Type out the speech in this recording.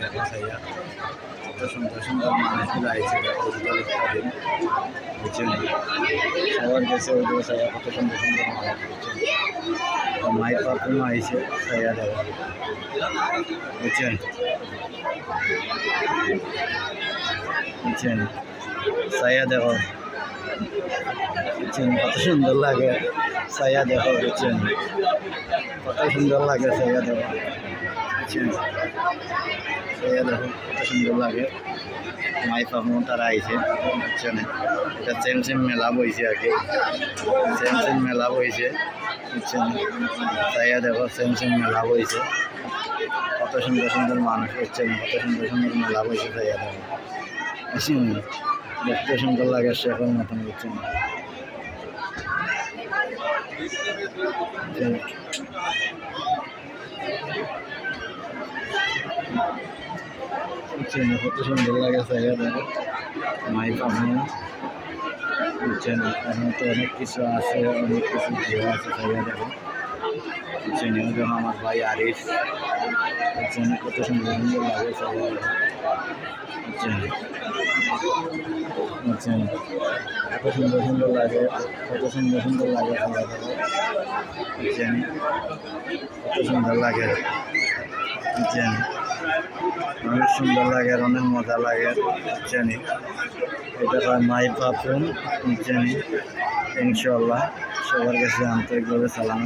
দেখো সাইয়া কত সুন্দর সুন্দর মানুষগুলো আইছে দেখো দিন বুঝছেন সবার কাছে ওই দিকে সাইয়া কত সুন্দর সুন্দর মানুষ বুঝছেন তো মাই পাপুনও আইছে সাইয়া দেখো বুঝছেন বুঝছেন সাইয়া দেখো বুঝছেন কত সুন্দর লাগে সাইয়া দেখো বুঝছেন কত সুন্দর লাগে সাইয়া দেখো বুঝছেন সাইয়া দেখো কত সুন্দর লাগে মাই পাপুন তারা আইছে বুঝছেন এটা সেম মেলা বইছে আর কি সেম মেলা বইছে বুঝছেন সাইয়া দেখো সেম মেলা বইছে কত সুন্দর সুন্দর মানুষ হচ্ছেন কত সুন্দর সুন্দর মেলা বইছে সাইয়া দেখো বুঝছেন দেখতে সুন্দর লাগে শেখের মতন বুঝছেন বুঝছেন কত সুন্দর লাগে সাইয়া দেখো মাই পাপুন বুঝছেন এখন তো অনেক কিছু আছে অনেক কিছু দেওয়া আছে সাইয়া দেখো বুঝছেন দেখো আমার ভাই আরিফ বুঝছেন কত সুন্দর সুন্দর লাগে সাইয়া দেখো বুঝছেন বুঝছেন কত সুন্দর সুন্দর লাগে কত সুন্দর সুন্দর লাগে সাইয়া দেখো বুঝছেন কত সুন্দর লাগে বুঝছেন অনেক সুন্দর লাগে অনেক মজা লাগে বুঝছেন এটা হয় মাই পাপুন বুঝছেন ইনশাল্লাহ সবার কাছে আন্তরিকভাবে সালাম